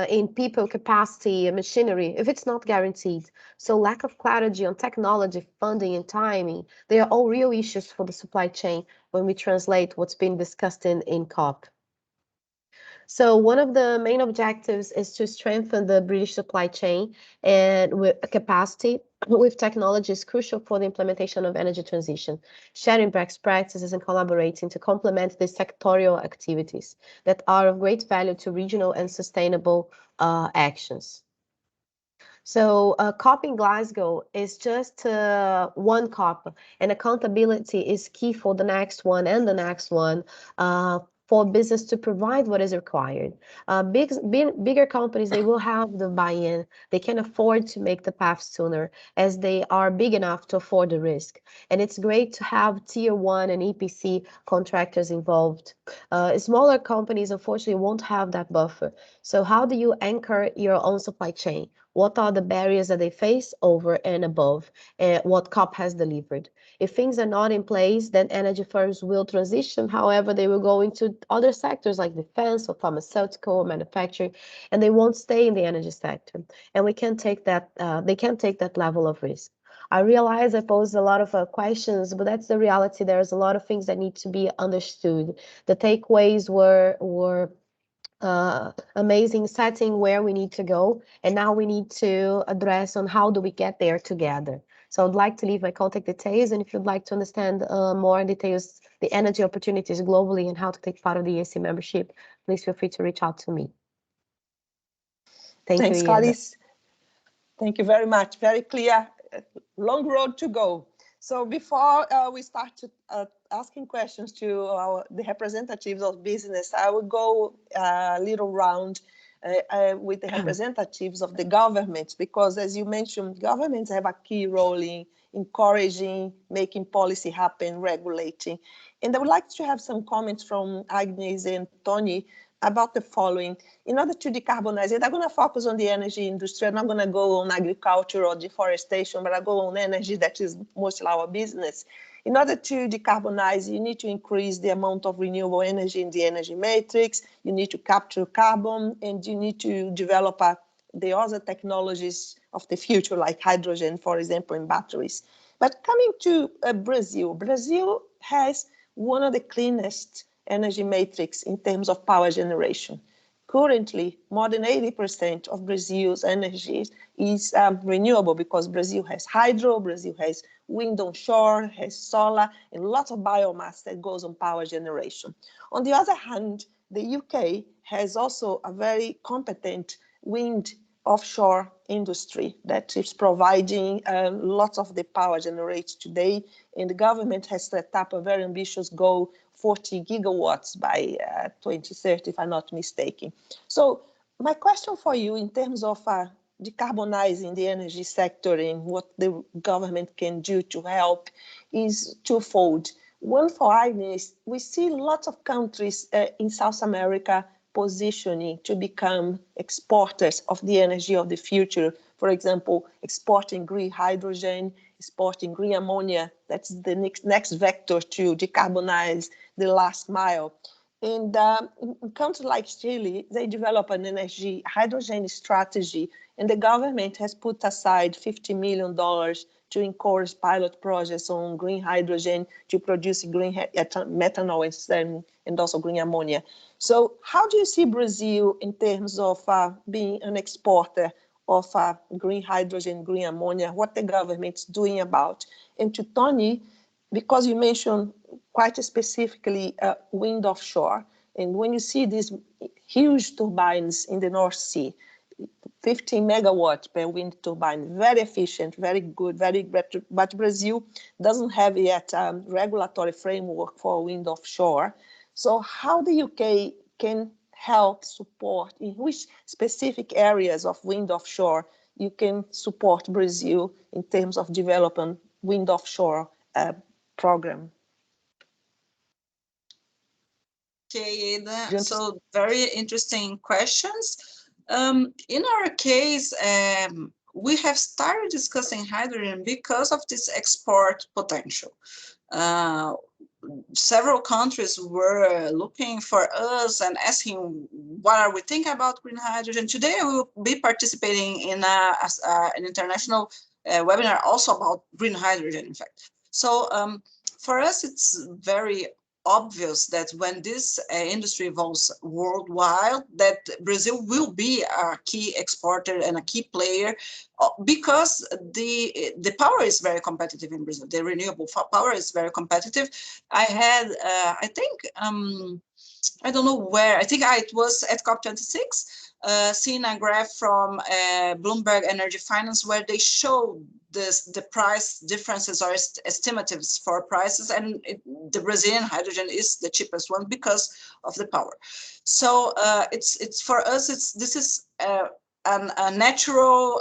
in people capacity and machinery if it's not guaranteed. So lack of clarity on technology, funding, and timing, they are all real issues for the supply chain when we translate what's been discussed in COP. So one of the main objectives is to strengthen the British supply chain and with capacity with technology is crucial for the implementation of energy transition, sharing best practices and collaborating to complement the sectorial activities that are of great value to regional and sustainable actions. So COP in Glasgow is just one COP, and accountability is key for the next one and the next one for business to provide what is required. Bigger companies, they will have the buy-in. They can afford to make the path sooner as they are big enough to afford the risk. And it's great to have tier 1 and EPC contractors involved. Smaller companies, unfortunately, won't have that buffer. So how do you anchor your own supply chain? What are the barriers that they face over and above what COP has delivered? If things are not in place, then energy firms will transition. However, they will go into other sectors like defense or pharmaceutical or manufacturing, and they won't stay in the energy sector. And we can't take that, they can't take that level of risk. I realize I posed a lot of questions, but that's the reality. There's a lot of things that need to be understood. The takeaways were amazing setting where we need to go, and now we need to address on how do we get there together. So I'd like to leave my contact details, and if you'd like to understand more details, the energy opportunities globally and how to take part of the ESC membership, please feel free to reach out to me. Thanks, you, Clarice. Thank you very much. Very clear. Long road to go. So before we start to, asking questions to the representatives of business, I will go a little round with the representatives of the governments, because as you mentioned, governments have a key role in encouraging, making policy happen, regulating. And I would like to have some comments from Agnes and Tony about the following. In order to decarbonize it, I'm going to focus on the energy industry. I'm not going to go on agriculture or deforestation, but I go on energy, that is mostly our business. In order to decarbonize, you need to increase the amount of renewable energy in the energy matrix, you need to capture carbon, and you need to develop the other technologies of the future, like hydrogen, for example, in batteries. But coming to Brazil, Brazil has one of the cleanest energy matrix in terms of power generation. Currently, more than 80% of Brazil's energy is renewable, because Brazil has hydro, Brazil has wind onshore, has solar, and lots of biomass that goes on power generation. On the other hand, the UK has also a very competent wind offshore industry that is providing lots of the power generated today, and the government has set up a very ambitious goal, 40 gigawatts by 2030, if I'm not mistaken. So my question for you in terms of decarbonizing the energy sector and what the government can do to help is twofold. One, for Agnes, we see lots of countries in South America positioning to become exporters of the energy of the future. For example, exporting green hydrogen, exporting green ammonia. That's the next vector to decarbonize the last mile. And in countries like Chile, they develop an energy hydrogen strategy, and the government has put aside $50 million to encourage pilot projects on green hydrogen to produce green methanol and also green ammonia. So how do you see Brazil in terms of being an exporter of green hydrogen, green ammonia, what the government's doing about? And to Tony, because you mentioned quite specifically wind offshore, and when you see these huge turbines in the North Sea, 15 megawatts per wind turbine, very efficient, very good, very better, but Brazil doesn't have yet a regulatory framework for wind offshore. So how the UK can help support, in which specific areas of wind offshore you can support Brazil in terms of developing wind offshore program? Okay, Ada. So very interesting questions. In our case, we have started discussing hydrogen because of this export potential. Several countries were looking for us and asking, what are we thinking about green hydrogen? Today, we will be participating in an international webinar also about green hydrogen, in fact. So for us, it's very obvious that when this industry evolves worldwide, that Brazil will be a key exporter and a key player because the power is very competitive in Brazil. The renewable power is very competitive. I had, I think, I don't know where, I think it was at COP26, seeing a graph from Bloomberg Energy Finance where they showed the price differences or estimatives for prices, and the Brazilian hydrogen is the cheapest one because of the power. So it's for us, this is a natural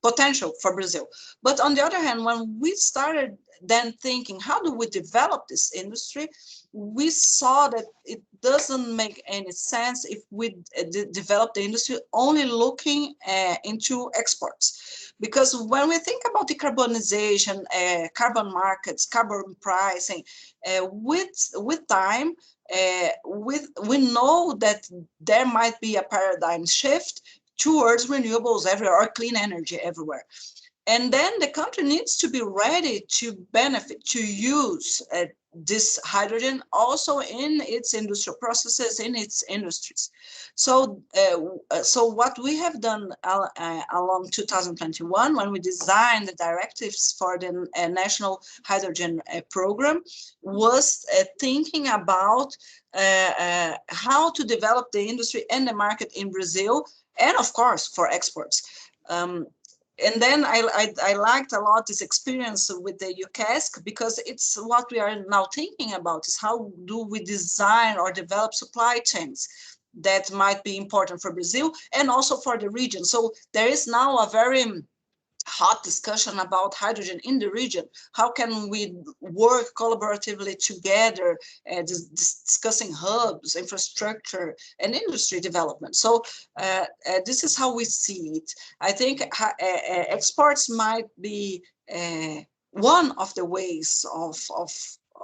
potential for Brazil. But on the other hand, when we started then thinking, how do we develop this industry? We saw that it doesn't make any sense if we develop the industry only looking into exports. Because when we think about decarbonization, carbon markets, carbon pricing, with time, we know that there might be a paradigm shift towards renewables everywhere, or clean energy everywhere. And then the country needs to be ready to benefit, to use this hydrogen also in its industrial processes, in its industries. So, so what we have done along 2021, when we designed the directives for the National Hydrogen Program, was thinking about how to develop the industry and the market in Brazil, and of course for exports. And then I liked a lot this experience with the UCASC, because it's what we are now thinking about, is how do we design or develop supply chains that might be important for Brazil and also for the region. So there is now a very hot discussion about hydrogen in the region. How can we work collaboratively together, discussing hubs, infrastructure, and industry development? So this is how we see it. I think exports might be one of the ways of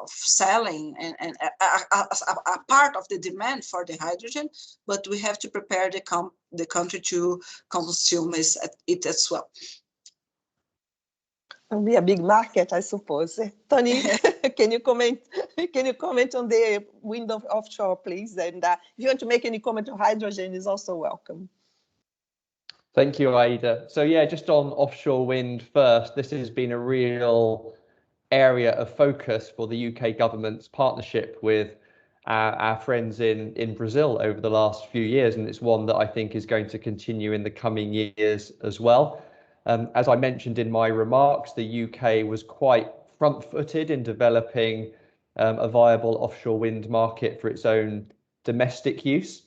selling and a part of the demand for the hydrogen, but we have to prepare the country to consume it as well. It'll be a big market, I suppose. Tony, can you comment? Can you comment on the wind offshore, please? And if you want to make any comment on hydrogen, is also welcome. Thank you, Aida. So yeah, just on offshore wind first, this has been a real area of focus for the UK government's partnership with our friends in Brazil over the last few years, and it's one that I think is going to continue in the coming years as well. As I mentioned in my remarks, the UK was quite front-footed in developing a viable offshore wind market for its own domestic use,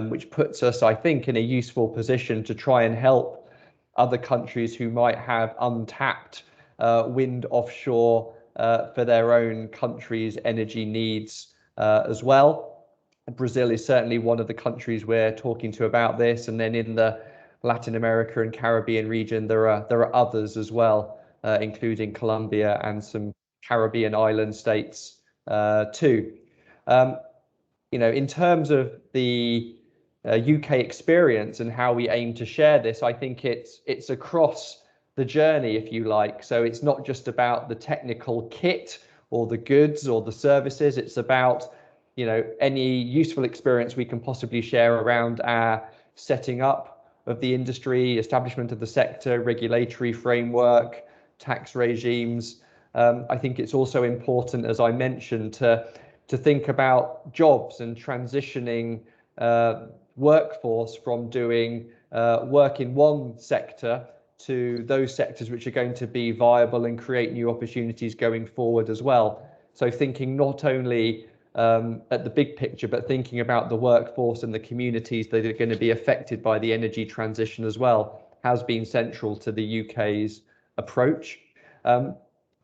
which puts us, I think, in a useful position to try and help other countries who might have untapped wind offshore for their own country's energy needs as well. Brazil is certainly one of the countries we're talking to about this, and then in the Latin America and Caribbean region, there are others as well, including Colombia and some Caribbean island states too. You know, in terms of the UK experience and how we aim to share this, I think it's across the journey, if you like. So it's not just about the technical kit or the goods or the services. It's about, you know, any useful experience we can possibly share around our setting up of the industry, establishment of the sector, regulatory framework, tax regimes. I think it's also important, as I mentioned, to think about jobs and transitioning workforce from doing work in one sector to those sectors which are going to be viable and create new opportunities going forward as well. So thinking not only at the big picture, but thinking about the workforce and the communities that are going to be affected by the energy transition as well has been central to the UK's approach.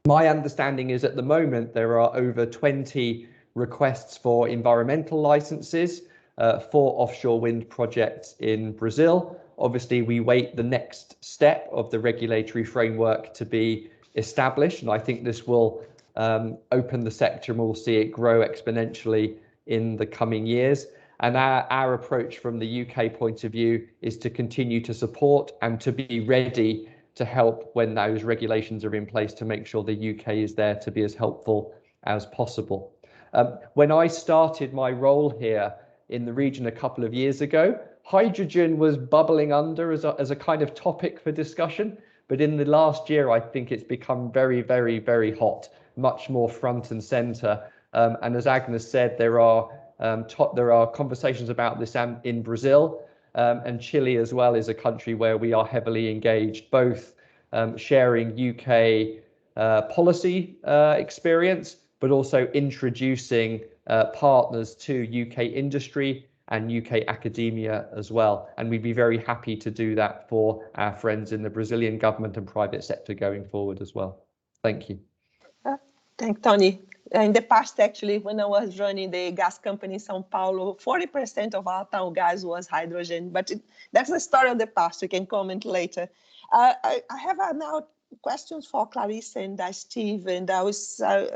My understanding is at the moment there are over 20 requests for environmental licenses for offshore wind projects in Brazil. Obviously, we wait the next step of the regulatory framework to be established, and I think this will open the sector and we'll see it grow exponentially in the coming years. And our approach from the UK point of view is to continue to support and to be ready to help when those regulations are in place, to make sure the UK is there to be as helpful as possible. When I started my role here in the region a couple of years ago, hydrogen was bubbling under as a kind of topic for discussion. But in the last year, I think it's become very, very, very hot, much more front and center. And as Agnes said, there are conversations about this in Brazil, and Chile as well is a country where we are heavily engaged, both sharing UK policy experience, but also introducing partners to UK industry and UK academia as well. And we'd be very happy to do that for our friends in the Brazilian government and private sector going forward as well. Thank you. Thanks, Tony. In the past, actually, when I was running the gas company in São Paulo, 40% of our town gas was hydrogen, but that's the story of the past. We can comment later. I have now questions for Clarissa and Steve, and I will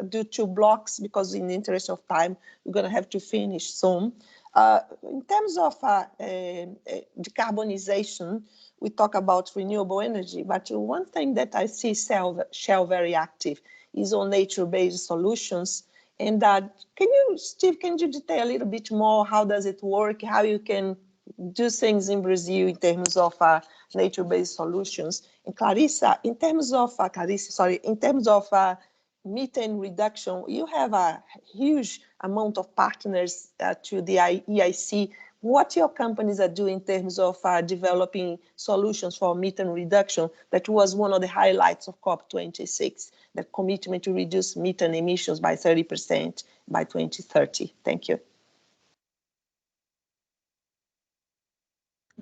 do 2 blocks because in the interest of time, we're going to have to finish soon. In terms of decarbonization, we talk about renewable energy, but one thing that I see Shell very active is on nature-based solutions. And Steve, can you detail a little bit more? How does it work? How you can do things in Brazil in terms of nature-based solutions? And Clarissa, in terms of methane reduction, you have a huge amount of partners to the EIC. What your companies are doing in terms of developing solutions for methane reduction? That was one of the highlights of COP26, the commitment to reduce methane emissions by 30% by 2030. Thank you.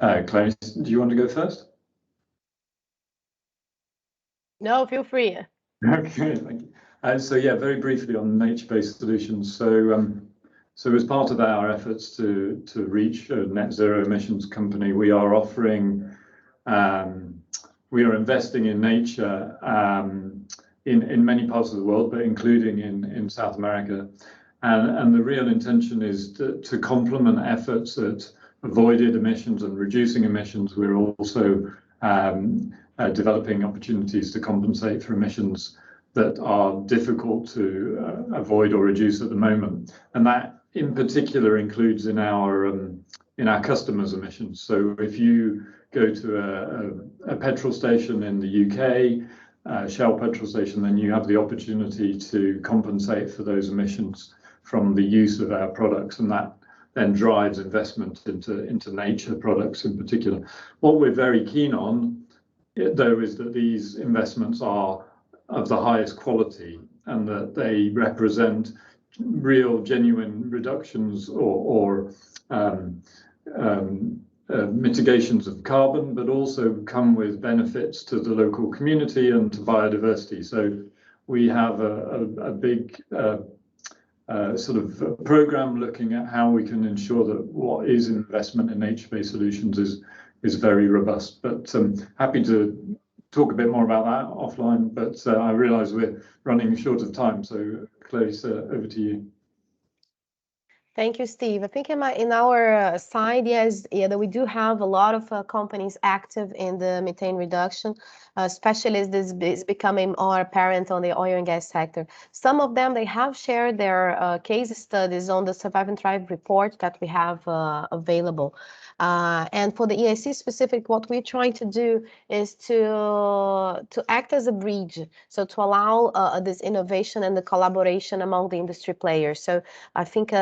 Clarice, do you want to go first? No, feel free. Okay, thank you. So yeah, very briefly on nature-based solutions. So as part of our efforts to reach a net zero emissions company, we are offering, we are investing in nature in many parts of the world, but including in South America. And the real intention is to complement efforts at avoided emissions and reducing emissions. We're also developing opportunities to compensate for emissions that are difficult to avoid or reduce at the moment. And that in particular includes in our customers' emissions. So if you go to a petrol station in the UK, Shell petrol station, then you have the opportunity to compensate for those emissions from the use of our products, and that then drives investment into nature products in particular. What we're very keen on, though, is that these investments are of the highest quality and that they represent real, genuine reductions or mitigations of carbon, but also come with benefits to the local community and to biodiversity. So we have a big sort of program looking at how we can ensure that what is investment in nature-based solutions is very robust. But happy to talk a bit more about that offline, but I realise we're running short of time. So Clarissa, over to you. Thank you, Steve. I think in our side, yes, that we do have a lot of companies active in the methane reduction, especially as this is becoming more apparent on the oil and gas sector. Some of them, they have shared their case studies on the Survive and Thrive report that we have available. And for the EIC specific, what we're trying to do is to act as a bridge, so to allow this innovation and the collaboration among the industry players. So I think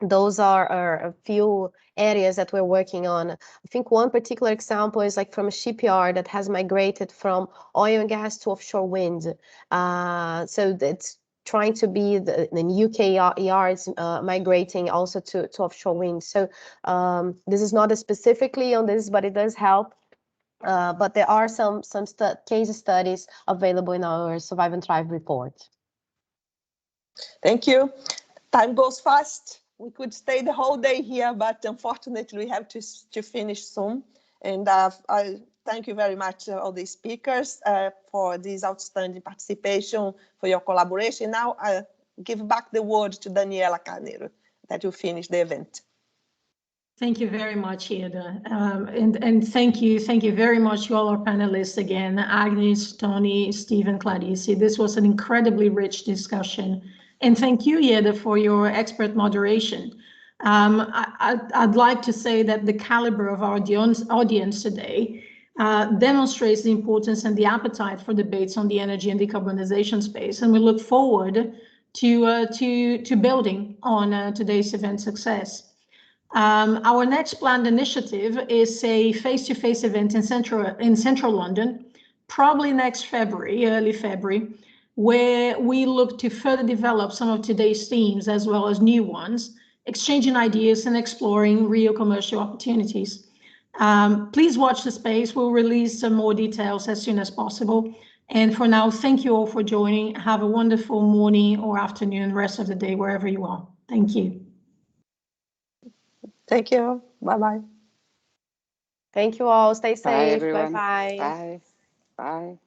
those are a few areas that we're working on. I think one particular example is like from a shipyard that has migrated from oil and gas to offshore wind. So it's trying to be the UK yards migrating also to offshore wind. So this is not specifically on this, but it does help. But there are some case studies available in our Survive and Thrive report. Thank you. Time goes fast. We could stay the whole day here, but unfortunately we have to finish soon. And I thank you very much, all the speakers, for this outstanding participation, for your collaboration. Now I give back the word to Daniela Carneiro, that will finish the event. Thank you very much, Ida. And thank you very much to all our panelists again, Agnes, Tony, Stephen, Clarice. This was an incredibly rich discussion. And thank you, Ida, for your expert moderation. I'd like to say that the caliber of our audience today demonstrates the importance and the appetite for debates on the energy and decarbonization space. And we look forward to building on today's event success. Our next planned initiative is a face-to-face event in central London, probably next February, early February, where we look to further develop some of today's themes as well as new ones, exchanging ideas and exploring real commercial opportunities. Please watch the space. We'll release some more details as soon as possible. And for now, thank you all for joining. Have a wonderful morning or afternoon, rest of the day, wherever you are. Thank you. Thank you. Bye-bye. Thank you all. Stay safe. Bye, everyone. Bye-bye. Bye. Bye.